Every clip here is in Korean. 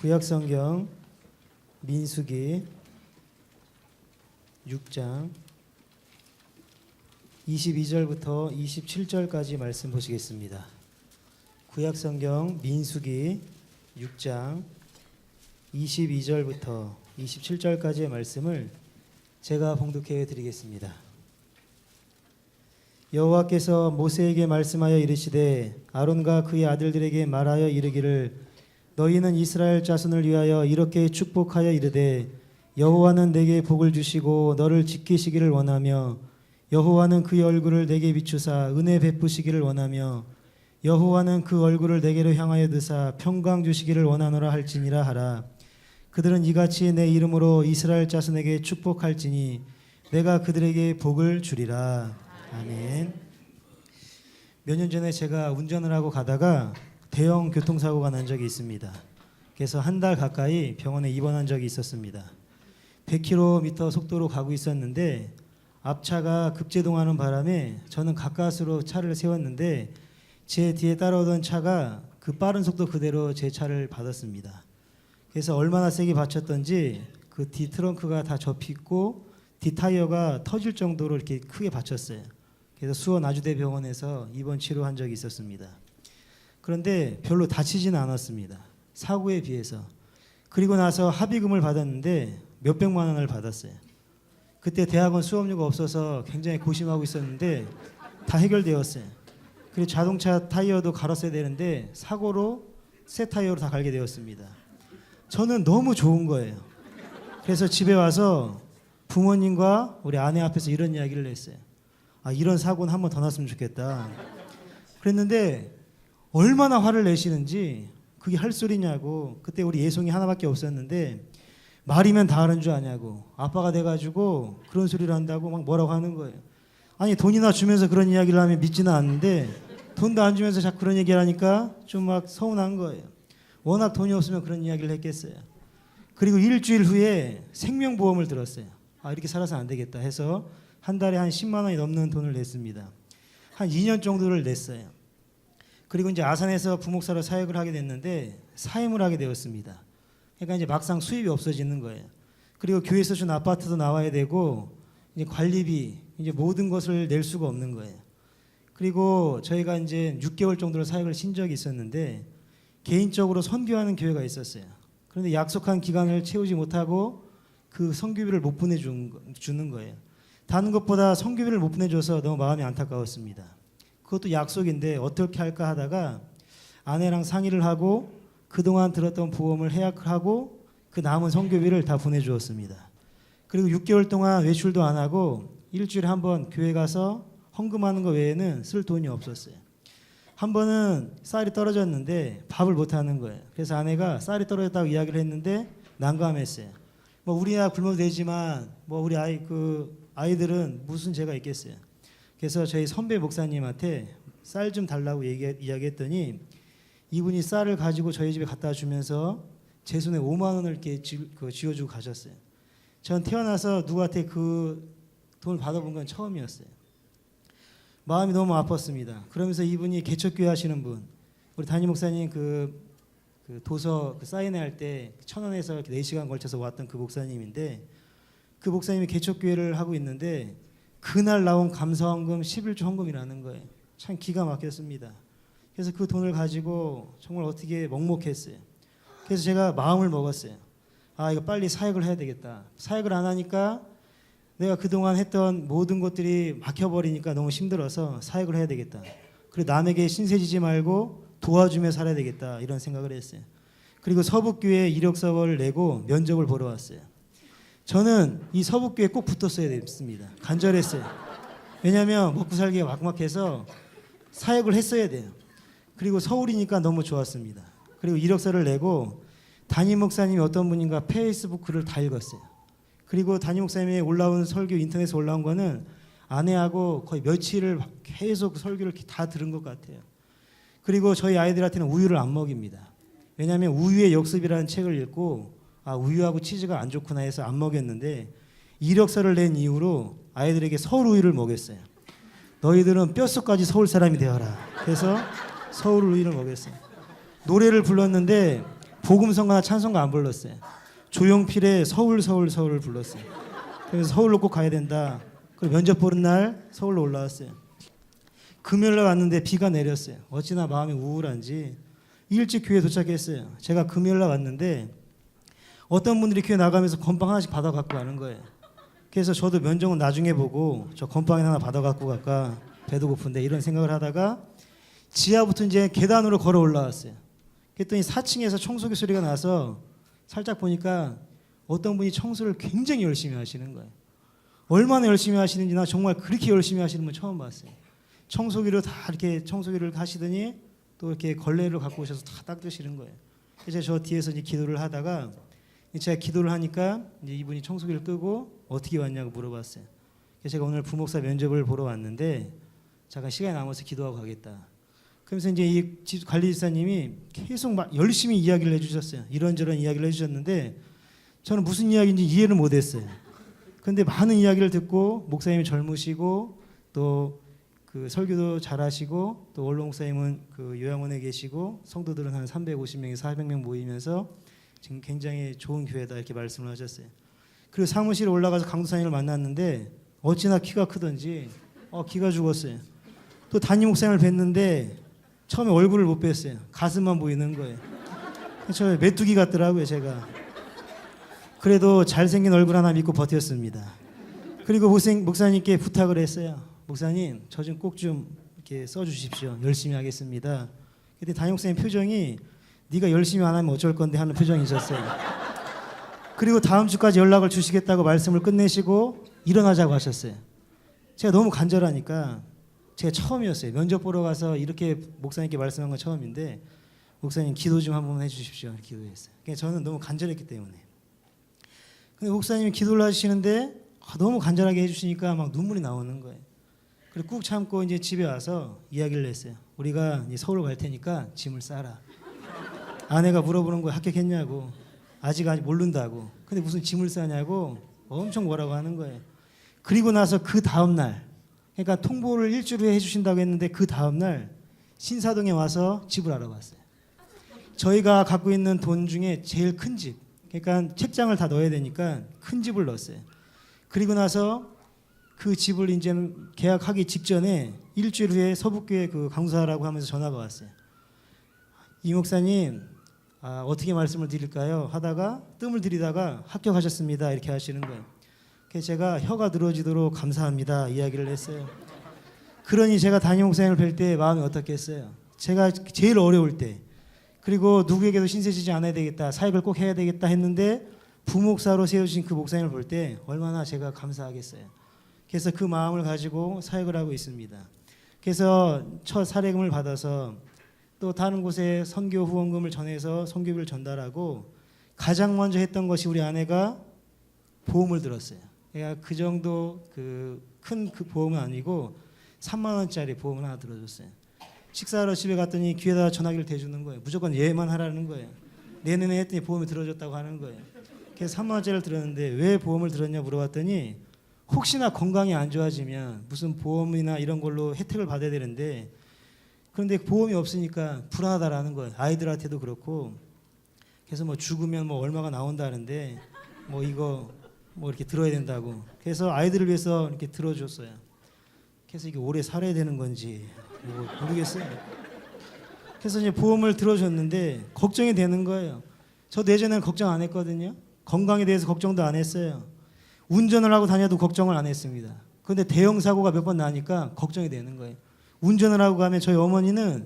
구약성경 민수기 6장 22절부터 27절까지 말씀 보시겠습니다. 구약성경 민수기 6장 22절부터 27절까지의 말씀을 제가 봉독해 드리겠습니다. 여호와께서 모세에게 말씀하여 이르시되 아론과 그의 아들들에게 말하여 이르기를 너희는 이스라엘 자손을 위하여 이렇게 축복하여 이르되 여호와는 내게 복을 주시고 너를 지키시기를 원하며 여호와는 그의 얼굴을 내게 비추사 은혜 베푸시기를 원하며 여호와는 그 얼굴을 내게로 향하여 드사 평강 주시기를 원하노라 할지니라 하라. 그들은 이같이 내 이름으로 이스라엘 자손에게 축복할지니 내가 그들에게 복을 주리라. 아멘. 몇 년 전에 제가 운전을 하고 가다가 대형 교통사고가 난 적이 있습니다. 그래서 한 달 가까이 병원에 입원한 적이 있었습니다. 100km 속도로 가고 있었는데 앞차가 급제동하는 바람에 저는 가까스로 차를 세웠는데 제 뒤에 따라오던 차가 그 빠른 속도 그대로 제 차를 받았습니다. 그래서 얼마나 세게 받쳤던지 그 뒤 트렁크가 다 접히고 뒤 타이어가 터질 정도로 이렇게 크게 받쳤어요. 그래서 수원 아주대병원에서 입원 치료한 적이 있었습니다. 그런데 별로 다치지는 않았습니다. 사고에 비해서. 그리고 나서 합의금을 받았는데 몇백만 원을 받았어요. 그때 대학원 수업료가 없어서 굉장히 고심하고 있었는데 다 해결되었어요. 그리고 자동차 타이어도 갈았어야 되는데 사고로 새 타이어로 다 갈게 되었습니다. 저는 너무 좋은 거예요. 그래서 집에 와서 부모님과 우리 아내 앞에서 이런 이야기를 했어요. 이런 사고는 한 번 더 났으면 좋겠다. 그랬는데 얼마나 화를 내시는지 그게 할 소리냐고. 그때 우리 예송이 하나밖에 없었는데 말이면 다 하는 줄 아냐고. 아빠가 돼가지고 그런 소리를 한다고 막 뭐라고 하는 거예요. 아니 돈이나 주면서 그런 이야기를 하면 믿지는 않는데 돈도 안 주면서 자꾸 그런 얘기를 하니까 좀 막 서운한 거예요. 워낙 돈이 없으면 그런 이야기를 했겠어요. 그리고 일주일 후에 생명보험을 들었어요. 이렇게 살아서 안 되겠다 해서 한 달에 한 10만 원이 넘는 돈을 냈습니다. 한 2년 정도를 냈어요. 그리고 이제 아산에서 부목사로 사역을 하게 됐는데 사임을 하게 되었습니다. 그러니까 이제 막상 수입이 없어지는 거예요. 그리고 교회에서 준 아파트도 나와야 되고 이제 관리비 이제 모든 것을 낼 수가 없는 거예요. 그리고 저희가 이제 6개월 정도로 사역을 신 적이 있었는데 개인적으로 선교하는 교회가 있었어요. 그런데 약속한 기간을 채우지 못하고 그 선교비를 못 보내주는 거예요. 다른 것보다 선교비를 못 보내줘서 너무 마음이 안타까웠습니다. 그것도 약속인데 어떻게 할까 하다가 아내랑 상의를 하고 그동안 들었던 보험을 해약하고 그 남은 선교비를 다 보내주었습니다. 그리고 6개월 동안 외출도 안 하고 일주일에 한 번 교회 가서 헌금하는 거 외에는 쓸 돈이 없었어요. 한 번은 쌀이 떨어졌는데 밥을 못 하는 거예요. 그래서 아내가 쌀이 떨어졌다고 이야기를 했는데 난감했어요. 뭐 우리야 굶어도 되지만 뭐 우리 아이들은 무슨 죄가 있겠어요. 그래서 저희 선배 목사님한테 쌀 좀 달라고 이야기했더니 이분이 쌀을 가지고 저희 집에 갖다 주면서 제 손에 5만 원을 이렇게 쥐어주고 가셨어요. 전 태어나서 누구한테 그 돈을 받아본 건 처음이었어요. 마음이 너무 아팠습니다. 그러면서 이분이 개척교회 하시는 분, 우리 담임 목사님 그 도서 사인회 할 때 천안에서 이렇게 4시간 걸쳐서 왔던 그 목사님인데 그 목사님이 개척교회를 하고 있는데 그날 나온 감사헌금 11조 헌금이라는 거예요. 참 기가 막혔습니다. 그래서 그 돈을 가지고 정말 어떻게 먹먹했어요. 그래서 제가 마음을 먹었어요. 이거 빨리 사역을 해야 되겠다. 사역을 안 하니까 내가 그동안 했던 모든 것들이 막혀버리니까 너무 힘들어서 사역을 해야 되겠다. 그리고 남에게 신세지지 말고 도와주며 살아야 되겠다 이런 생각을 했어요. 그리고 서북교회 이력서를 내고 면접을 보러 왔어요. 저는 이 서북교회에 꼭 붙었어야 됐습니다. 간절했어요. 왜냐하면 먹고 살기가 막막해서 사역을 했어야 돼요. 그리고 서울이니까 너무 좋았습니다. 그리고 이력서를 내고 담임 목사님이 어떤 분인가 페이스북 글을 다 읽었어요. 그리고 담임 목사님이 올라온 설교 인터넷에 올라온 거는 아내하고 거의 며칠을 계속 설교를 다 들은 것 같아요. 그리고 저희 아이들한테는 우유를 안 먹입니다. 왜냐하면 우유의 역습이라는 책을 읽고 우유하고 치즈가 안 좋구나 해서 안 먹였는데 이력서를 낸 이후로 아이들에게 서울 우유를 먹였어요. 너희들은 뼛속까지 서울 사람이 되어라. 그래서 서울 우유를 먹였어요. 노래를 불렀는데 복음성가나 찬송가 안 불렀어요. 조용필의 서울을 불렀어요. 그래서 서울로 꼭 가야 된다. 그리고 면접 보는 날 서울로 올라왔어요. 금요일날 왔는데 비가 내렸어요. 어찌나 마음이 우울한지 일찍 교회에 도착했어요. 제가 금요일날 왔는데 어떤 분들이 교회 나가면서 건빵 하나씩 받아 갖고 가는 거예요. 그래서 저도 면접은 나중에 보고 저 건빵 하나 받아 갖고 갈까, 배도 고픈데, 이런 생각을 하다가 지하부터 이제 계단으로 걸어 올라왔어요. 그랬더니 4층에서 청소기 소리가 나서 살짝 보니까 어떤 분이 청소를 굉장히 열심히 하시는 거예요. 얼마나 열심히 하시는지 나 정말 그렇게 열심히 하시는 분 처음 봤어요. 청소기로 다 이렇게 청소기를 하시더니 또 이렇게 걸레를 갖고 오셔서 다 닦으시는 거예요. 그래서 저 뒤에서 이제 기도를 하다가 제가 기도를 하니까 이제 이분이 청소기를 끄고 어떻게 왔냐고 물어봤어요. 그래서 제가 오늘 부목사 면접을 보러 왔는데 잠깐 시간이 남아서 기도하고 가겠다. 그러면서 이제 이 관리지사님이 계속 막 열심히 이야기를 해주셨어요. 이런저런 이야기를 해주셨는데 저는 무슨 이야기인지 이해를 못했어요. 그런데 많은 이야기를 듣고 목사님이 젊으시고 또 그 설교도 잘하시고 또 원로 목사님은 그 요양원에 계시고 성도들은 한 350명에서 400명 모이면서 지금 굉장히 좋은 교회다 이렇게 말씀을 하셨어요. 그리고 사무실에 올라가서 강도사님을 만났는데 어찌나 키가 크던지 기가 죽었어요. 또 담임 목사님을 뵀는데 처음에 얼굴을 못 뵀어요. 가슴만 보이는 거예요. 저 메뚜기 같더라고요, 제가. 그래도 잘생긴 얼굴 하나 믿고 버텼습니다. 그리고 목사님께 부탁을 했어요. 목사님, 저 좀 꼭 좀 이렇게 써주십시오. 열심히 하겠습니다. 그때 담임 목사님 표정이 네가 열심히 안 하면 어쩔 건데 하는 표정이셨어요. 그리고 다음 주까지 연락을 주시겠다고 말씀을 끝내시고 일어나자고 하셨어요. 제가 너무 간절하니까 제가 처음이었어요. 면접 보러 가서 이렇게 목사님께 말씀한 건 처음인데 목사님 기도 좀 한번 해주십시오. 이렇게 기도했어요. 그러니까 저는 너무 간절했기 때문에. 근데 목사님이 기도를 하시는데 너무 간절하게 해주시니까 막 눈물이 나오는 거예요. 그리고 꾹 참고 이제 집에 와서 이야기를 했어요. 우리가 이제 서울 갈 테니까 짐을 싸라. 아내가 물어보는 거예요. 합격했냐고. 아직 모른다고. 근데 무슨 짐을 싸냐고 엄청 뭐라고 하는 거예요. 그리고 나서 그 다음 날, 그러니까 통보를 일주일 후에 해주신다고 했는데 그 다음 날 신사동에 와서 집을 알아봤어요. 저희가 갖고 있는 돈 중에 제일 큰 집, 그러니까 책장을 다 넣어야 되니까 큰 집을 넣었어요. 그리고 나서 그 집을 이제 계약하기 직전에 일주일 후에 서북교회 그 강사라고 하면서 전화가 왔어요. 이 목사님 어떻게 말씀을 드릴까요? 하다가 뜸을 들이다가 합격하셨습니다. 이렇게 하시는 거예요. 그래서 제가 혀가 늘어지도록 감사합니다. 이야기를 했어요. 그러니 제가 담임 목사님을 뵐 때 마음이 어떻겠어요? 제가 제일 어려울 때 그리고 누구에게도 신세지지 않아야 되겠다. 사역을 꼭 해야 되겠다 했는데 부목사로 세워주신 그 목사님을 볼 때 얼마나 제가 감사하겠어요. 그래서 그 마음을 가지고 사역을 하고 있습니다. 그래서 첫 사례금을 받아서 또 다른 곳에 선교 후원금을 전해서 선교비를 전달하고 가장 먼저 했던 것이 우리 아내가 보험을 들었어요. 그러니까 그 정도 큰 보험은 아니고 3만 원짜리 보험을 하나 들어줬어요. 식사하러 집에 갔더니 귀에다 전화기를 대주는 거예요. 무조건 얘만 하라는 거예요. 내년에 했더니 보험을 들어줬다고 하는 거예요. 그래서 3만 원짜리를 들었는데 왜 보험을 들었냐 물어봤더니 혹시나 건강이 안 좋아지면 무슨 보험이나 이런 걸로 혜택을 받아야 되는데 그런데 보험이 없으니까 불안하다라는 거예요. 아이들한테도 그렇고. 그래서 뭐 죽으면 뭐 얼마가 나온다는데 뭐 이거 뭐 이렇게 들어야 된다고. 그래서 아이들을 위해서 이렇게 들어줬어요. 그래서 이게 오래 살아야 되는 건지 뭐 모르겠어요. 그래서 이제 보험을 들어줬는데 걱정이 되는 거예요. 저도 예전에는 걱정 안 했거든요. 건강에 대해서 걱정도 안 했어요. 운전을 하고 다녀도 걱정을 안 했습니다. 그런데 대형 사고가 몇 번 나니까 걱정이 되는 거예요. 운전을 하고 가면 저희 어머니는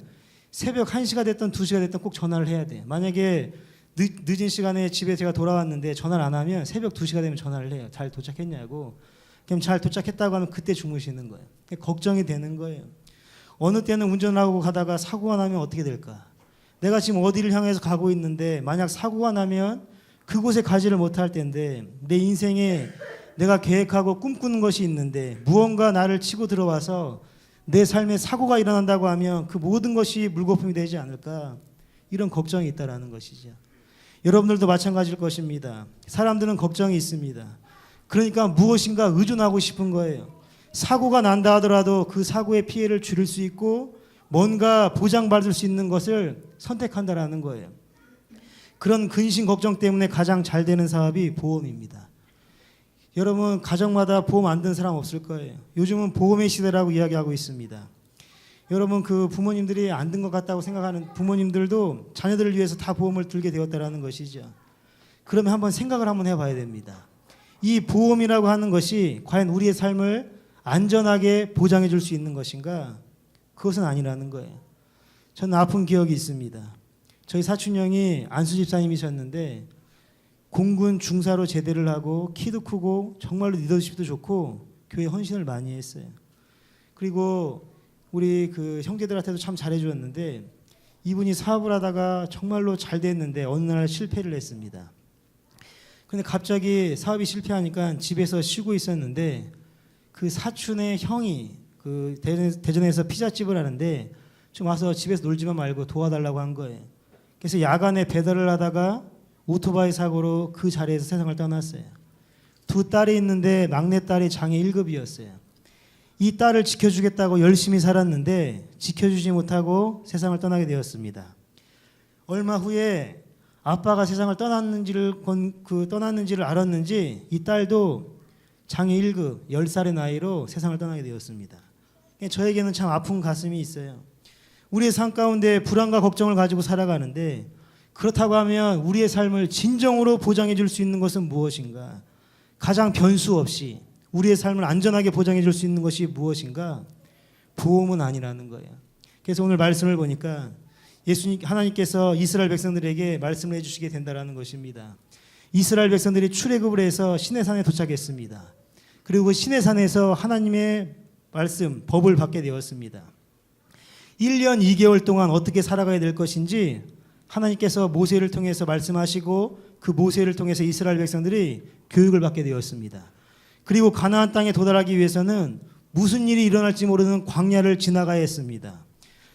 새벽 1시가 됐든 2시가 됐든 꼭 전화를 해야 돼요. 만약에 늦은 시간에 집에 제가 돌아왔는데 전화를 안 하면 새벽 2시가 되면 전화를 해요. 잘 도착했냐고. 그럼 잘 도착했다고 하면 그때 주무시는 거예요. 걱정이 되는 거예요. 어느 때는 운전을 하고 가다가 사고가 나면 어떻게 될까? 내가 지금 어디를 향해서 가고 있는데 만약 사고가 나면 그곳에 가지를 못할 텐데 내 인생에 내가 계획하고 꿈꾸는 것이 있는데 무언가 나를 치고 들어와서 내 삶에 사고가 일어난다고 하면 그 모든 것이 물거품이 되지 않을까? 이런 걱정이 있다라는 것이죠. 여러분들도 마찬가지일 것입니다. 사람들은 걱정이 있습니다. 그러니까 무엇인가 의존하고 싶은 거예요. 사고가 난다 하더라도 그 사고의 피해를 줄일 수 있고 뭔가 보장받을 수 있는 것을 선택한다라는 거예요. 그런 근심 걱정 때문에 가장 잘 되는 사업이 보험입니다. 여러분 가정마다 보험 안 든 사람 없을 거예요. 요즘은 보험의 시대라고 이야기하고 있습니다. 여러분 그 부모님들이 안 든 것 같다고 생각하는 부모님들도 자녀들을 위해서 다 보험을 들게 되었다라는 것이죠. 그러면 한번 생각을 한번 해봐야 됩니다. 이 보험이라고 하는 것이 과연 우리의 삶을 안전하게 보장해 줄 수 있는 것인가? 그것은 아니라는 거예요. 저는 아픈 기억이 있습니다. 저희 사촌 형이 안수 집사님이셨는데 공군 중사로 제대를 하고 키도 크고 정말로 리더십도 좋고 교회 헌신을 많이 했어요. 그리고 우리 그 형제들한테도 참 잘해주었는데 이분이 사업을 하다가 정말로 잘 됐는데 어느 날 실패를 했습니다. 근데 갑자기 사업이 실패하니까 집에서 쉬고 있었는데 그 사촌의 형이 그 대전에서 피자집을 하는데 좀 와서 집에서 놀지만 말고 도와달라고 한 거예요. 그래서 야간에 배달을 하다가 오토바이 사고로 그 자리에서 세상을 떠났어요. 두 딸이 있는데 막내딸이 장애 1급이었어요. 이 딸을 지켜주겠다고 열심히 살았는데 지켜주지 못하고 세상을 떠나게 되었습니다. 얼마 후에 아빠가 세상을 떠났는지를 알았는지 이 딸도 장애 1급 10살의 나이로 세상을 떠나게 되었습니다. 저에게는 참 아픈 가슴이 있어요. 우리의 삶 가운데 불안과 걱정을 가지고 살아가는데 그렇다고 하면 우리의 삶을 진정으로 보장해 줄 수 있는 것은 무엇인가? 가장 변수 없이 우리의 삶을 안전하게 보장해 줄 수 있는 것이 무엇인가? 보험은 아니라는 거예요. 그래서 오늘 말씀을 보니까 하나님께서 이스라엘 백성들에게 말씀을 해주시게 된다라는 것입니다. 이스라엘 백성들이 출애굽을 해서 시내산에 도착했습니다. 그리고 시내산에서 하나님의 말씀, 법을 받게 되었습니다. 1년 2개월 동안 어떻게 살아가야 될 것인지 하나님께서 모세를 통해서 말씀하시고 그 모세를 통해서 이스라엘 백성들이 교육을 받게 되었습니다. 그리고 가나안 땅에 도달하기 위해서는 무슨 일이 일어날지 모르는 광야를 지나가야 했습니다.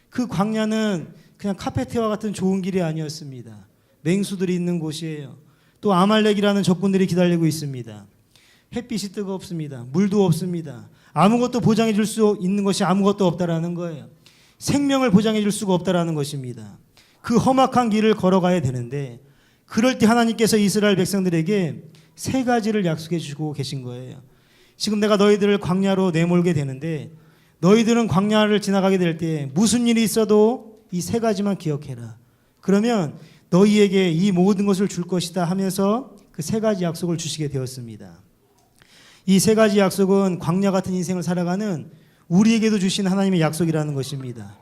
그 광야는 그냥 카페테와 같은 좋은 길이 아니었습니다. 맹수들이 있는 곳이에요. 또 아말렉이라는 적군들이 기다리고 있습니다. 햇빛이 뜨겁습니다. 물도 없습니다. 아무것도 보장해 줄 수 있는 것이 아무것도 없다라는 거예요. 생명을 보장해 줄 수가 없다라는 것입니다. 그 험악한 길을 걸어가야 되는데 그럴 때 하나님께서 이스라엘 백성들에게 세 가지를 약속해 주고 계신 거예요. 지금 내가 너희들을 광야로 내몰게 되는데 너희들은 광야를 지나가게 될 때 무슨 일이 있어도 이 세 가지만 기억해라. 그러면 너희에게 이 모든 것을 줄 것이다 하면서 그 세 가지 약속을 주시게 되었습니다. 이 세 가지 약속은 광야 같은 인생을 살아가는 우리에게도 주신 하나님의 약속이라는 것입니다.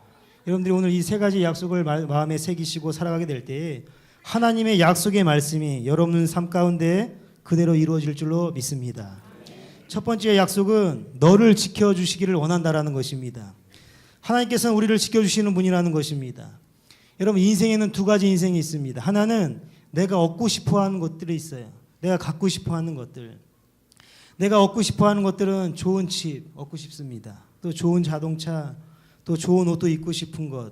여러분들이 오늘 이 세 가지 약속을 마음에 새기시고 살아가게 될 때에 하나님의 약속의 말씀이 여러분 삶 가운데 그대로 이루어질 줄로 믿습니다. 첫 번째 약속은 너를 지켜주시기를 원한다라는 것입니다. 하나님께서는 우리를 지켜주시는 분이라는 것입니다. 여러분 인생에는 두 가지 인생이 있습니다. 하나는 내가 얻고 싶어하는 것들이 있어요. 내가 갖고 싶어하는 것들. 내가 얻고 싶어하는 것들은 좋은 집 얻고 싶습니다. 또 좋은 자동차, 또 좋은 옷도 입고 싶은 것,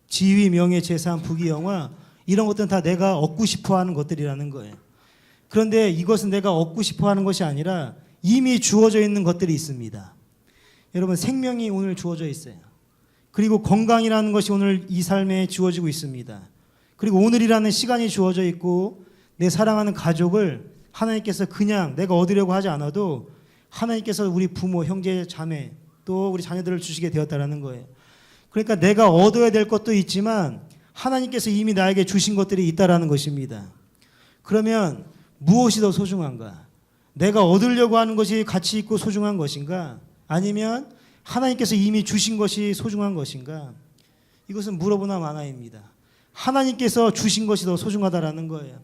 지위, 명예, 재산, 부귀, 영화 이런 것들은 다 내가 얻고 싶어하는 것들이라는 거예요. 그런데 이것은 내가 얻고 싶어하는 것이 아니라 이미 주어져 있는 것들이 있습니다. 여러분 생명이 오늘 주어져 있어요. 그리고 건강이라는 것이 오늘 이 삶에 주어지고 있습니다. 그리고 오늘이라는 시간이 주어져 있고 내 사랑하는 가족을 하나님께서 그냥 내가 얻으려고 하지 않아도 하나님께서 우리 부모, 형제, 자매 또 우리 자녀들을 주시게 되었다라는 거예요. 그러니까 내가 얻어야 될 것도 있지만 하나님께서 이미 나에게 주신 것들이 있다라는 것입니다. 그러면 무엇이 더 소중한가? 내가 얻으려고 하는 것이 가치 있고 소중한 것인가? 아니면 하나님께서 이미 주신 것이 소중한 것인가? 이것은 물어보나 마나입니다. 하나님께서 주신 것이 더 소중하다라는 거예요.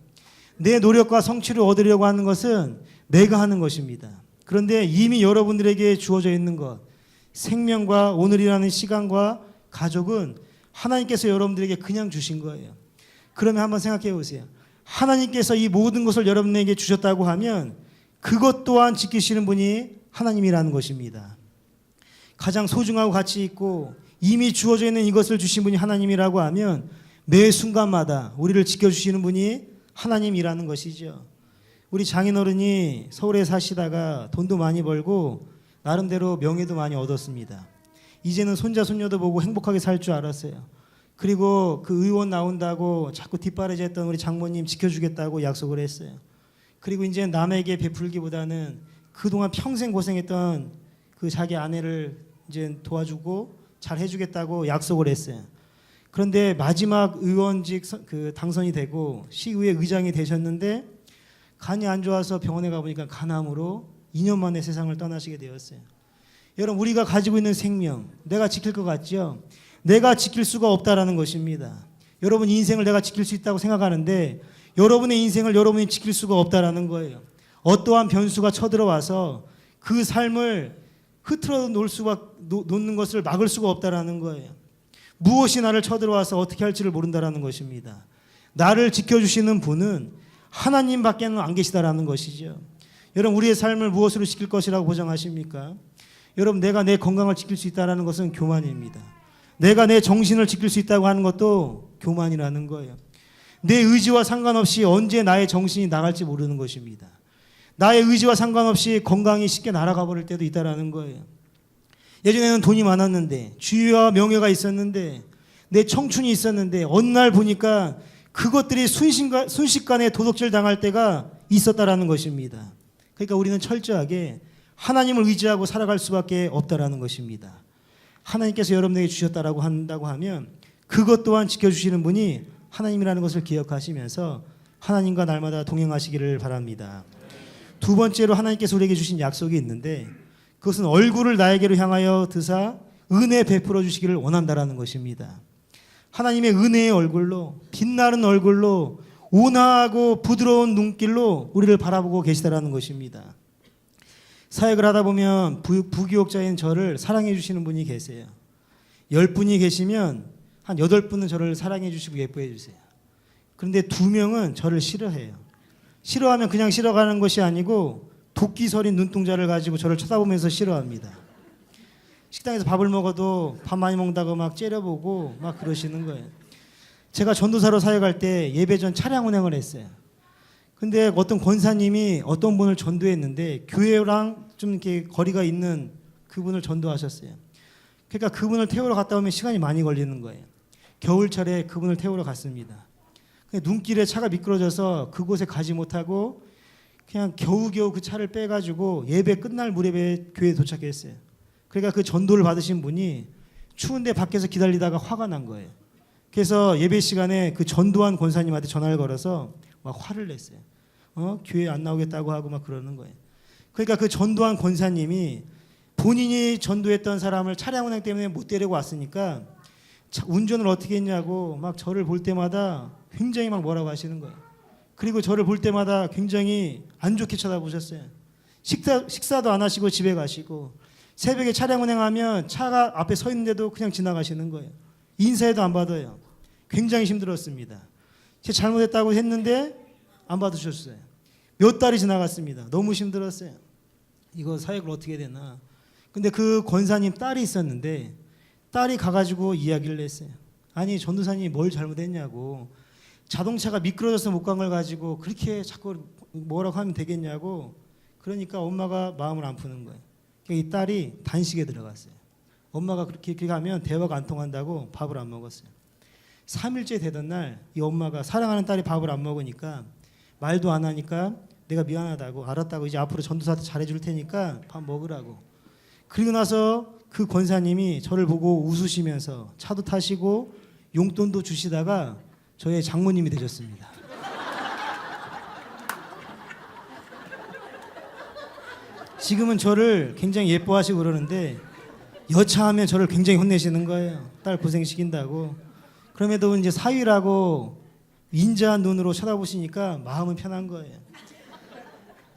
내 노력과 성취를 얻으려고 하는 것은 내가 하는 것입니다. 그런데 이미 여러분들에게 주어져 있는 것, 생명과 오늘이라는 시간과 가족은 하나님께서 여러분들에게 그냥 주신 거예요. 그러면 한번 생각해 보세요. 하나님께서 이 모든 것을 여러분에게 주셨다고 하면 그것 또한 지키시는 분이 하나님이라는 것입니다. 가장 소중하고 가치 있고 이미 주어져 있는 이것을 주신 분이 하나님이라고 하면 매 순간마다 우리를 지켜주시는 분이 하나님이라는 것이죠. 우리 장인어른이 서울에 사시다가 돈도 많이 벌고 나름대로 명예도 많이 얻었습니다. 이제는 손자 손녀도 보고 행복하게 살 줄 알았어요. 그리고 그 의원 나온다고 자꾸 뒷바라지했던 우리 장모님 지켜주겠다고 약속을 했어요. 그리고 이제 남에게 베풀기보다는 그동안 평생 고생했던 그 자기 아내를 이제 도와주고 잘 해주겠다고 약속을 했어요. 그런데 마지막 의원직 그 당선이 되고 시의회 의장이 되셨는데 간이 안 좋아서 병원에 가보니까 간암으로 2년 만에 세상을 떠나시게 되었어요. 여러분, 우리가 가지고 있는 생명 내가 지킬 것 같죠? 내가 지킬 수가 없다라는 것입니다. 여러분 인생을 내가 지킬 수 있다고 생각하는데 여러분의 인생을 여러분이 지킬 수가 없다라는 거예요. 어떠한 변수가 쳐들어와서 그 삶을 흐트러 놓는 것을 막을 수가 없다라는 거예요. 무엇이 나를 쳐들어와서 어떻게 할지를 모른다라는 것입니다. 나를 지켜주시는 분은 하나님밖에는 안 계시다라는 것이죠. 여러분, 우리의 삶을 무엇으로 지킬 것이라고 보장하십니까? 여러분, 내가 내 건강을 지킬 수 있다는 것은 교만입니다. 내가 내 정신을 지킬 수 있다고 하는 것도 교만이라는 거예요. 내 의지와 상관없이 언제 나의 정신이 나갈지 모르는 것입니다. 나의 의지와 상관없이 건강이 쉽게 날아가 버릴 때도 있다라는 거예요. 예전에는 돈이 많았는데 지위와 명예가 있었는데 내 청춘이 있었는데 어느 날 보니까 그것들이 순식간에 도둑질 당할 때가 있었다라는 것입니다. 그러니까 우리는 철저하게 하나님을 의지하고 살아갈 수밖에 없다라는 것입니다. 하나님께서 여러분에게 주셨다라고 한다고 하면 그것 또한 지켜주시는 분이 하나님이라는 것을 기억하시면서 하나님과 날마다 동행하시기를 바랍니다. 두 번째로 하나님께서 우리에게 주신 약속이 있는데 그것은 얼굴을 나에게로 향하여 드사 은혜 베풀어 주시기를 원한다라는 것입니다. 하나님의 은혜의 얼굴로 빛나는 얼굴로 온화하고 부드러운 눈길로 우리를 바라보고 계시다라는 것입니다. 사역을 하다 보면 부교육자인 저를 사랑해 주시는 분이 계세요. 10분이 계시면 한 8분은 저를 사랑해 주시고 예뻐해 주세요. 그런데 2명은 저를 싫어해요. 싫어하면 그냥 싫어가는 것이 아니고 도끼 서린 눈동자를 가지고 저를 쳐다보면서 싫어합니다. 식당에서 밥을 먹어도 밥 많이 먹는다고 막 째려보고 막 그러시는 거예요. 제가 전도사로 사역할 때 예배 전 차량 운행을 했어요. 근데 어떤 권사님이 어떤 분을 전도했는데 교회랑 좀 이렇게 거리가 있는 그분을 전도하셨어요. 그러니까 그분을 태우러 갔다 오면 시간이 많이 걸리는 거예요. 겨울철에 그분을 태우러 갔습니다. 눈길에 차가 미끄러져서 그곳에 가지 못하고 그냥 겨우겨우 그 차를 빼가지고 예배 끝날 무렵에 교회에 도착했어요. 그러니까 그 전도를 받으신 분이 추운데 밖에서 기다리다가 화가 난 거예요. 그래서 예배 시간에 그 전도한 권사님한테 전화를 걸어서 막 화를 냈어요. 교회 안 나오겠다고 하고 막 그러는 거예요. 그러니까 그 전도한 권사님이 본인이 전도했던 사람을 차량 운행 때문에 못 데리고 왔으니까 운전을 어떻게 했냐고 막 저를 볼 때마다 굉장히 막 뭐라고 하시는 거예요. 그리고 저를 볼 때마다 굉장히 안 좋게 쳐다보셨어요. 식사도 안 하시고 집에 가시고 새벽에 차량 운행하면 차가 앞에 서 있는데도 그냥 지나가시는 거예요. 인사해도 안 받아요. 굉장히 힘들었습니다. 제 잘못했다고 했는데 안 받으셨어요. 몇 달이 지나갔습니다. 너무 힘들었어요. 이거 사역을 어떻게 해야 되나. 근데 그 권사님 딸이 있었는데 딸이 가가지고 이야기를 했어요. 아니 전도사님이 뭘 잘못했냐고. 자동차가 미끄러져서 못 간 걸 가지고 그렇게 자꾸 뭐라고 하면 되겠냐고. 그러니까 엄마가 마음을 안 푸는 거예요. 이 딸이 단식에 들어갔어요. 엄마가 그렇게 가면 대화가 안 통한다고 밥을 안 먹었어요. 3일째 되던 날 이 엄마가 사랑하는 딸이 밥을 안 먹으니까 말도 안 하니까 내가 미안하다고 알았다고 이제 앞으로 전도사한테 잘해줄 테니까 밥 먹으라고. 그리고 나서 그 권사님이 저를 보고 웃으시면서 차도 타시고 용돈도 주시다가 저의 장모님이 되셨습니다. 지금은 저를 굉장히 예뻐하시고 그러는데 여차하면 저를 굉장히 혼내시는 거예요. 딸 고생시킨다고. 그럼에도 이제 사위라고 인자한 눈으로 쳐다보시니까 마음은 편한 거예요.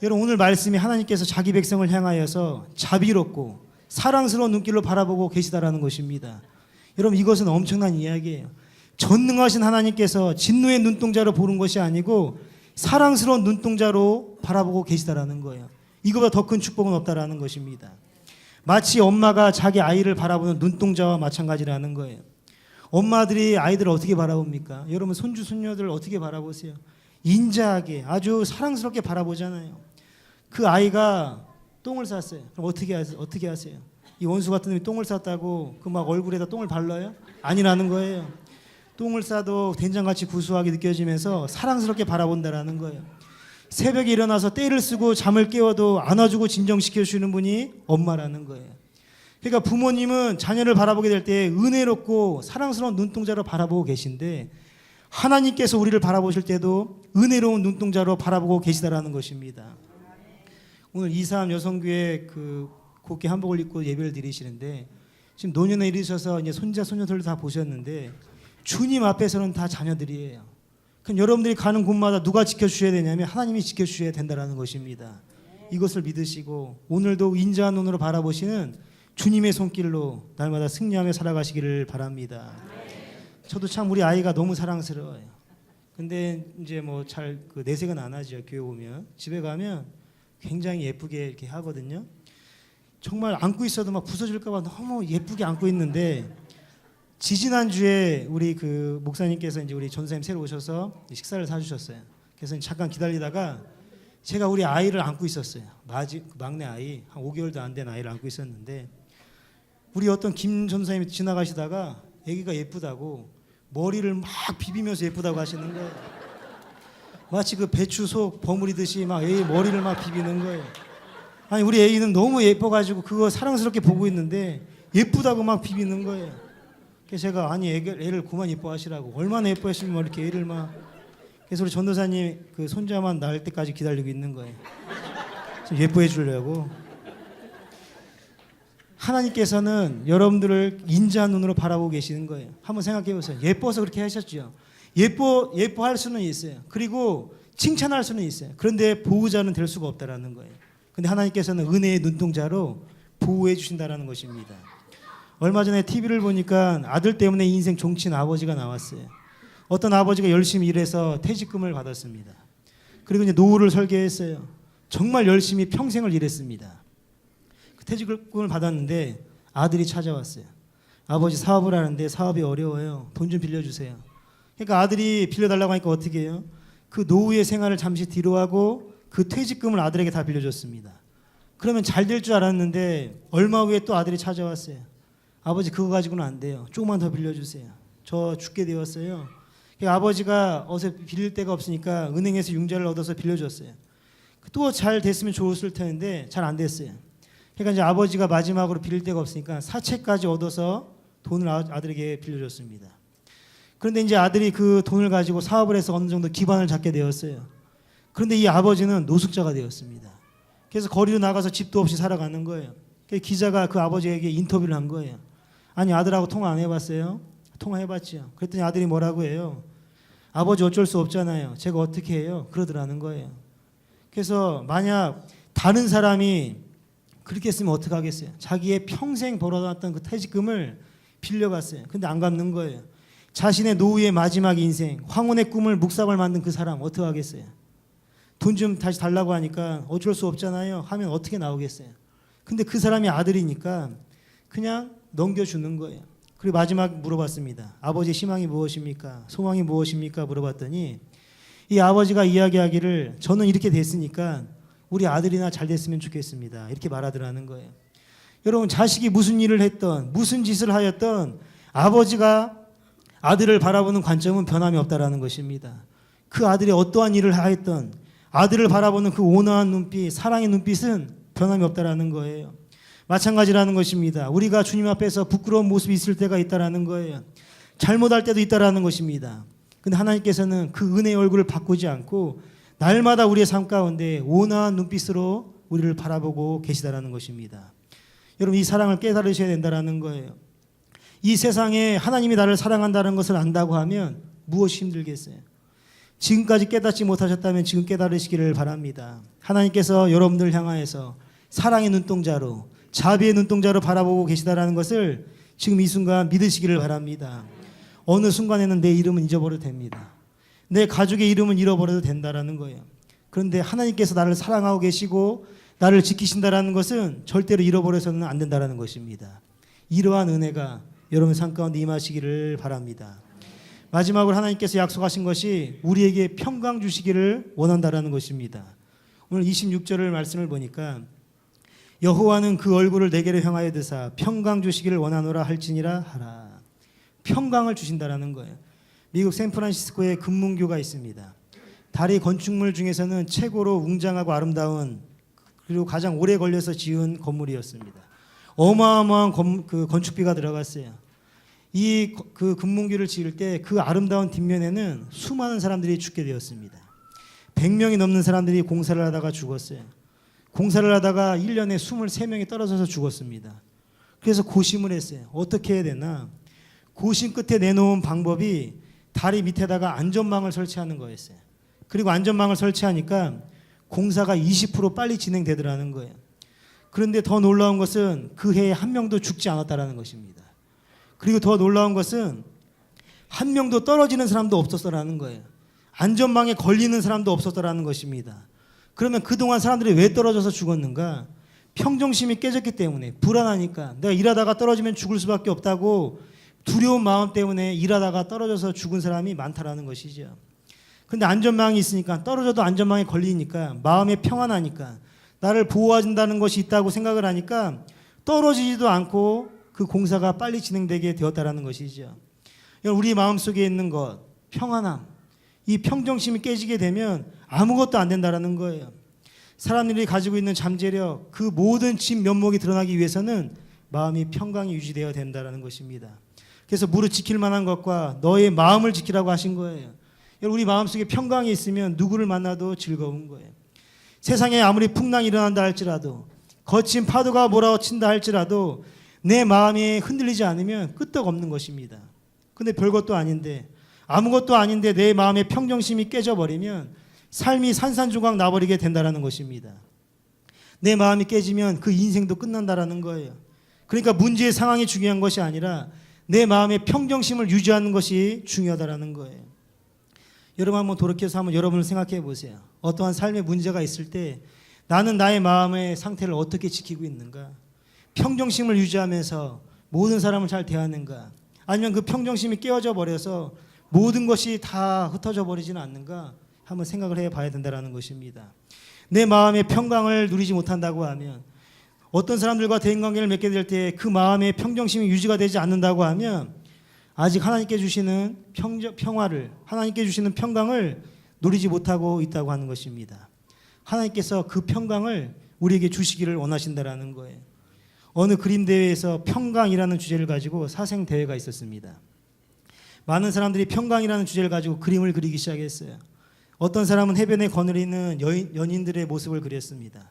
여러분 오늘 말씀이 하나님께서 자기 백성을 향하여서 자비롭고 사랑스러운 눈길로 바라보고 계시다라는 것입니다. 여러분 이것은 엄청난 이야기예요. 전능하신 하나님께서 진노의 눈동자로 보는 것이 아니고 사랑스러운 눈동자로 바라보고 계시다라는 거예요. 이거보다 더 큰 축복은 없다라는 것입니다. 마치 엄마가 자기 아이를 바라보는 눈동자와 마찬가지라는 거예요. 엄마들이 아이들을 어떻게 바라봅니까? 여러분 손주 손녀들을 어떻게 바라보세요? 인자하게 아주 사랑스럽게 바라보잖아요. 그 아이가 똥을 쌌어요. 그럼 어떻게 하세요? 이 원수 같은 놈이 똥을 쌌다고 그 막 얼굴에다 똥을 발라요? 아니라는 거예요. 똥을 싸도 된장같이 구수하게 느껴지면서 사랑스럽게 바라본다라는 거예요. 새벽에 일어나서 떼를 쓰고 잠을 깨워도 안아주고 진정시켜주는 분이 엄마라는 거예요. 그러니까 부모님은 자녀를 바라보게 될 때 은혜롭고 사랑스러운 눈동자로 바라보고 계신데, 하나님께서 우리를 바라보실 때도 은혜로운 눈동자로 바라보고 계시다라는 것입니다. 오늘 243 여성교회 그 곱게 한복을 입고 예배를 드리시는데, 지금 노년에 이르셔서 이제 손자 손녀들을 다 보셨는데 주님 앞에서는 다 자녀들이에요. 그럼 여러분들이 가는 곳마다 누가 지켜주셔야 되냐면 하나님이 지켜주셔야 된다는 것입니다. 이것을 믿으시고 오늘도 인자한 눈으로 바라보시는 주님의 손길로 날마다 승리하며 살아가시기를 바랍니다. 저도 참 우리 아이가 너무 사랑스러워요. 근데 이제 뭐 잘 그 내색은 안 하죠. 교회 오면 집에 가면 굉장히 예쁘게 이렇게 하거든요. 정말 안고 있어도 막 부서질까봐 너무 예쁘게 안고 있는데, 지지난주에 우리 그 목사님께서 이제 우리 전사님 새로 오셔서 식사를 사주셨어요. 그래서 잠깐 기다리다가 제가 우리 아이를 안고 있었어요. 막내 아이, 한 5개월도 안 된 아이를 안고 있었는데, 우리 어떤 김 전사님이 지나가시다가 애기가 예쁘다고 머리를 막 비비면서 예쁘다고 하시는 거예요. 마치 그 배추 속 버무리듯이 막 애기 머리를 막 비비는 거예요. 아니 우리 애기는 너무 예뻐가지고 그거 사랑스럽게 보고 있는데 예쁘다고 막 비비는 거예요. 그래서 제가 아니 애를 그만 예뻐하시라고, 얼마나 예뻐하시면 이렇게 애를 막. 그래서 우리 전도사님 그 손자만 낳을 때까지 기다리고 있는 거예요. 예뻐해 주려고. 하나님께서는 여러분들을 인자한 눈으로 바라보고 계시는 거예요. 한번 생각해 보세요. 예뻐서 그렇게 하셨죠. 예뻐할 수는 있어요. 그리고 칭찬할 수는 있어요. 그런데 보호자는 될 수가 없다라는 거예요. 근데 하나님께서는 은혜의 눈동자로 보호해 주신다라는 것입니다. 얼마 전에 TV를 보니까 아들 때문에 인생 종친 아버지가 나왔어요. 어떤 아버지가 열심히 일해서 퇴직금을 받았습니다. 그리고 이제 노후를 설계했어요. 정말 열심히 평생을 일했습니다. 그 퇴직금을 받았는데 아들이 찾아왔어요. 아버지 사업을 하는데 사업이 어려워요. 돈 좀 빌려주세요. 그러니까 아들이 빌려달라고 하니까 어떻게 해요? 그 노후의 생활을 잠시 뒤로 하고 그 퇴직금을 아들에게 다 빌려줬습니다. 그러면 잘 될 줄 알았는데 얼마 후에 또 아들이 찾아왔어요. 아버지 그거 가지고는 안 돼요. 조금만 더 빌려주세요. 저 죽게 되었어요. 아버지가 어서 빌릴 데가 없으니까 은행에서 융자를 얻어서 빌려줬어요. 또 잘 됐으면 좋았을 텐데 잘 안 됐어요. 그러니까 이제 아버지가 마지막으로 빌릴 데가 없으니까 사채까지 얻어서 돈을 아들에게 빌려줬습니다. 그런데 이제 아들이 그 돈을 가지고 사업을 해서 어느 정도 기반을 잡게 되었어요. 그런데 이 아버지는 노숙자가 되었습니다. 그래서 거리로 나가서 집도 없이 살아가는 거예요. 그래서 기자가 그 아버지에게 인터뷰를 한 거예요. 아니 아들하고 통화 안 해봤어요? 통화해봤죠. 그랬더니 아들이 뭐라고 해요? 아버지 어쩔 수 없잖아요. 제가 어떻게 해요? 그러더라는 거예요. 그래서 만약 다른 사람이 그렇게 했으면 어떡하겠어요? 자기의 평생 벌어놨던 그 퇴직금을 빌려갔어요. 근데 안 갚는 거예요. 자신의 노후의 마지막 인생, 황혼의 꿈을 묵사발 만든 그 사람 어떡하겠어요? 돈 좀 다시 달라고 하니까 어쩔 수 없잖아요 하면 어떻게 나오겠어요? 근데 그 사람이 아들이니까 그냥 넘겨주는 거예요. 그리고 마지막 물어봤습니다. 아버지의 희망이 무엇입니까? 소망이 무엇입니까? 물어봤더니 이 아버지가 이야기하기를 저는 이렇게 됐으니까 우리 아들이나 잘 됐으면 좋겠습니다. 이렇게 말하더라는 거예요. 여러분 자식이 무슨 일을 했던 무슨 짓을 하였던 아버지가 아들을 바라보는 관점은 변함이 없다라는 것입니다. 그 아들이 어떠한 일을 하였던 아들을 바라보는 그 온화한 눈빛, 사랑의 눈빛은 변함이 없다라는 거예요. 마찬가지라는 것입니다. 우리가 주님 앞에서 부끄러운 모습이 있을 때가 있다라는 거예요. 잘못할 때도 있다라는 것입니다. 근데 하나님께서는 그 은혜의 얼굴을 바꾸지 않고 날마다 우리의 삶 가운데 온화한 눈빛으로 우리를 바라보고 계시다라는 것입니다. 여러분 이 사랑을 깨달으셔야 된다라는 거예요. 이 세상에 하나님이 나를 사랑한다는 것을 안다고 하면 무엇이 힘들겠어요? 지금까지 깨닫지 못하셨다면 지금 깨달으시기를 바랍니다. 하나님께서 여러분들 향하여서 사랑의 눈동자로 자비의 눈동자로 바라보고 계시다라는 것을 지금 이 순간 믿으시기를 바랍니다. 어느 순간에는 내 이름은 잊어버려도 됩니다. 내 가족의 이름은 잃어버려도 된다라는 거예요. 그런데 하나님께서 나를 사랑하고 계시고 나를 지키신다라는 것은 절대로 잃어버려서는 안 된다라는 것입니다. 이러한 은혜가 여러분 삶 가운데 임하시기를 바랍니다. 마지막으로 하나님께서 약속하신 것이 우리에게 평강 주시기를 원한다라는 것입니다. 오늘 26절을 말씀을 보니까 여호와는 그 얼굴을 내게로 향하여 드사 평강 주시기를 원하노라 할지니라 하라. 평강을 주신다라는 거예요. 미국 샌프란시스코에 금문교가 있습니다. 다리 건축물 중에서는 최고로 웅장하고 아름다운 그리고 가장 오래 걸려서 지은 건물이었습니다. 어마어마한 건축비가 들어갔어요. 그 금문교를 지을 때 그 아름다운 뒷면에는 수많은 사람들이 죽게 되었습니다. 100명이 넘는 사람들이 공사를 하다가 죽었어요. 공사를 하다가 1년에 23명이 떨어져서 죽었습니다. 그래서 고심을 했어요. 어떻게 해야 되나? 고심 끝에 내놓은 방법이 다리 밑에다가 안전망을 설치하는 거였어요. 그리고 안전망을 설치하니까 공사가 20% 빨리 진행되더라는 거예요. 그런데 더 놀라운 것은 그 해에 한 명도 죽지 않았다라는 것입니다. 그리고 더 놀라운 것은 한 명도 떨어지는 사람도 없었더라는 거예요. 안전망에 걸리는 사람도 없었더라는 것입니다. 그러면 그동안 사람들이 왜 떨어져서 죽었는가? 평정심이 깨졌기 때문에, 불안하니까, 내가 일하다가 떨어지면 죽을 수밖에 없다고 두려운 마음 때문에 일하다가 떨어져서 죽은 사람이 많다라는 것이죠. 근데 안전망이 있으니까, 떨어져도 안전망에 걸리니까, 마음이 평안하니까, 나를 보호해준다는 것이 있다고 생각을 하니까 떨어지지도 않고 그 공사가 빨리 진행되게 되었다라는 것이죠. 우리 마음속에 있는 것, 평안함, 이 평정심이 깨지게 되면 아무것도 안 된다라는 거예요. 사람들이 가지고 있는 잠재력, 그 모든 진 면목이 드러나기 위해서는 마음이 평강이 유지되어야 된다라는 것입니다. 그래서 무릇 지킬 만한 것과 너의 마음을 지키라고 하신 거예요. 우리 마음속에 평강이 있으면 누구를 만나도 즐거운 거예요. 세상에 아무리 풍랑이 일어난다 할지라도, 거친 파도가 몰아친다 할지라도 내 마음이 흔들리지 않으면 끄떡없는 것입니다. 근데 별것도 아닌데, 아무것도 아닌데 내 마음의 평정심이 깨져버리면 삶이 산산조각 나버리게 된다는 것입니다. 내 마음이 깨지면 그 인생도 끝난다라는 거예요. 그러니까 문제의 상황이 중요한 것이 아니라 내 마음의 평정심을 유지하는 것이 중요하다라는 거예요. 여러분 한번 돌이켜서 한번 여러분을 생각해 보세요. 어떠한 삶의 문제가 있을 때 나는 나의 마음의 상태를 어떻게 지키고 있는가? 평정심을 유지하면서 모든 사람을 잘 대하는가? 아니면 그 평정심이 깨어져 버려서 모든 것이 다 흩어져 버리지는 않는가? 한번 생각을 해봐야 된다는 것입니다. 내 마음의 평강을 누리지 못한다고 하면, 어떤 사람들과 대인관계를 맺게 될 때 그 마음의 평정심이 유지가 되지 않는다고 하면 아직 하나님께 주시는 평화를, 하나님께 주시는 평강을 누리지 못하고 있다고 하는 것입니다. 하나님께서 그 평강을 우리에게 주시기를 원하신다라는 거예요. 어느 그림 대회에서 평강이라는 주제를 가지고 사생 대회가 있었습니다. 많은 사람들이 평강이라는 주제를 가지고 그림을 그리기 시작했어요. 어떤 사람은 해변에 거느리는 연인들의 모습을 그렸습니다.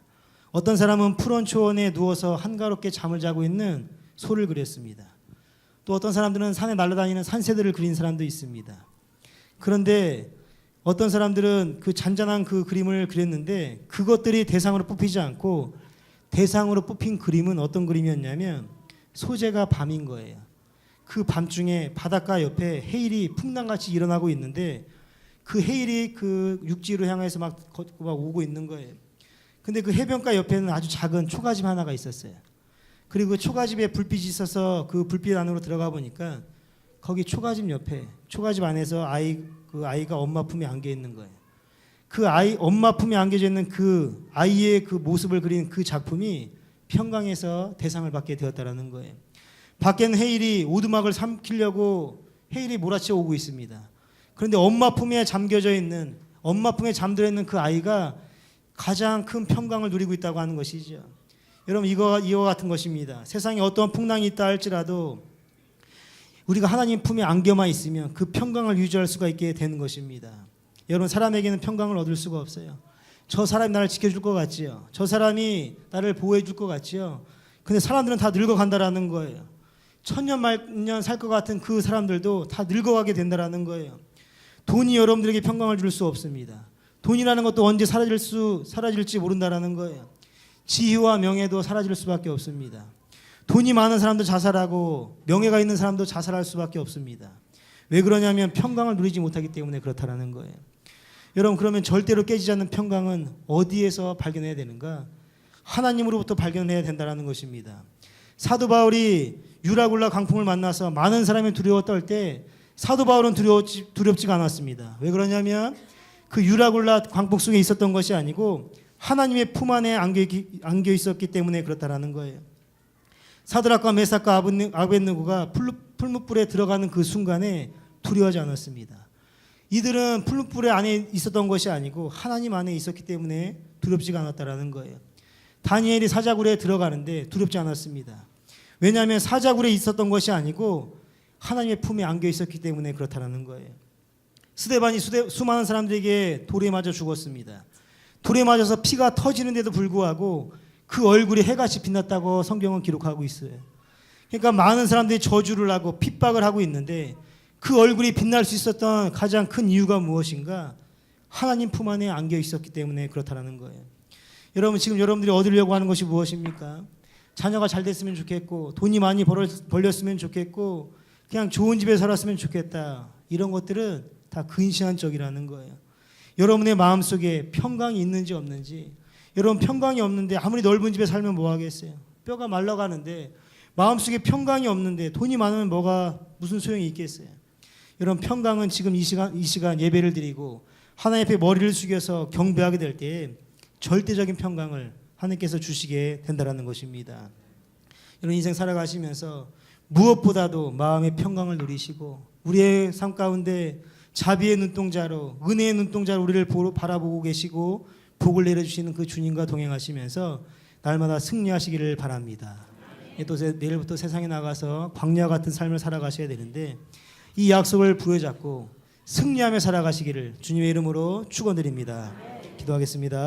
어떤 사람은 푸른 초원에 누워서 한가롭게 잠을 자고 있는 소를 그렸습니다. 또 어떤 사람들은 산에 날아다니는 산새들을 그린 사람도 있습니다. 그런데 어떤 사람들은 그 잔잔한 그 그림을 그렸는데 그것들이 대상으로 뽑히지 않고 대상으로 뽑힌 그림은 어떤 그림이었냐면 소재가 밤인 거예요. 그 밤중에 바닷가 옆에 해일이 풍랑같이 일어나고 있는데 그 해일이 그 육지로 향해서 막 오고 있는 거예요. 근데 그 해변가 옆에는 아주 작은 초가집 하나가 있었어요. 그리고 그 초가집에 불빛이 있어서 그 불빛 안으로 들어가 보니까 거기 초가집 옆에, 초가집 안에서 그 아이가 엄마 품에 안겨 있는 거예요. 그 아이, 엄마 품에 안겨져 있는 그 아이의 그 모습을 그린 그 작품이 평강에서 대상을 받게 되었다라는 거예요. 밖에는 해일이 오두막을 삼키려고 해일이 몰아쳐 오고 있습니다. 그런데 엄마 품에 잠겨져 있는, 엄마 품에 잠들어 있는 그 아이가 가장 큰 평강을 누리고 있다고 하는 것이죠. 여러분, 이와 같은 것입니다. 세상에 어떠한 풍랑이 있다 할지라도 우리가 하나님 품에 안겨만 있으면 그 평강을 유지할 수가 있게 되는 것입니다. 여러분, 사람에게는 평강을 얻을 수가 없어요. 저 사람이 나를 지켜줄 것 같지요. 저 사람이 나를 보호해 줄 것 같지요. 근데 사람들은 다 늙어간다라는 거예요. 천년 만년 살 것 같은 그 사람들도 다 늙어가게 된다라는 거예요. 돈이 여러분들에게 평강을 줄 수 없습니다. 돈이라는 것도 언제 사라질지 모른다라는 거예요. 지위와 명예도 사라질 수밖에 없습니다. 돈이 많은 사람도 자살하고 명예가 있는 사람도 자살할 수밖에 없습니다. 왜 그러냐면 평강을 누리지 못하기 때문에 그렇다라는 거예요. 여러분, 그러면 절대로 깨지지 않는 평강은 어디에서 발견해야 되는가? 하나님으로부터 발견해야 된다는 것입니다. 사도 바울이 유라굴라 광풍을 만나서 많은 사람이 두려워 떨 때 사도 바울은 두렵지가 않았습니다. 왜 그러냐면 그 유라굴라 광풍 속에 있었던 것이 아니고 하나님의 품 안에 안겨 있었기 때문에 그렇다라는 거예요. 사드락과 메삭과 아벳느고가 풀무불에 들어가는 그 순간에 두려워하지 않았습니다. 이들은 풀무불의 안에 있었던 것이 아니고 하나님 안에 있었기 때문에 두렵지가 않았다라는 거예요. 다니엘이 사자굴에 들어가는데 두렵지 않았습니다. 왜냐하면 사자굴에 있었던 것이 아니고 하나님의 품에 안겨 있었기 때문에 그렇다는 거예요. 스데반이 수많은 사람들에게 돌에 맞아 죽었습니다. 돌에 맞아서 피가 터지는데도 불구하고 그 얼굴이 해같이 빛났다고 성경은 기록하고 있어요. 그러니까 많은 사람들이 저주를 하고 핍박을 하고 있는데 그 얼굴이 빛날 수 있었던 가장 큰 이유가 무엇인가? 하나님 품 안에 안겨 있었기 때문에 그렇다는 거예요. 여러분, 지금 여러분들이 얻으려고 하는 것이 무엇입니까? 자녀가 잘 됐으면 좋겠고, 돈이 많이 벌렸으면 좋겠고, 그냥 좋은 집에 살았으면 좋겠다. 이런 것들은 다 근시안적이라는 거예요. 여러분의 마음속에 평강이 있는지 없는지. 여러분, 평강이 없는데 아무리 넓은 집에 살면 뭐 하겠어요? 뼈가 말라가는데 마음속에 평강이 없는데 돈이 많으면 무슨 소용이 있겠어요? 여러분, 평강은 지금 이 시간 예배를 드리고 하나님 앞에 머리를 숙여서 경배하게 될 때 절대적인 평강을 하나님께서 주시게 된다는 것입니다. 여러분, 인생 살아가시면서 무엇보다도 마음의 평강을 누리시고 우리의 삶 가운데 자비의 눈동자로, 은혜의 눈동자로 우리를 바라보고 계시고 복을 내려주시는 그 주님과 동행하시면서 날마다 승리하시기를 바랍니다. 또 내일부터 세상에 나가서 광야 같은 삶을 살아가셔야 되는데 이 약속을 부여잡고 승리하며 살아가시기를 주님의 이름으로 축원드립니다. 기도하겠습니다.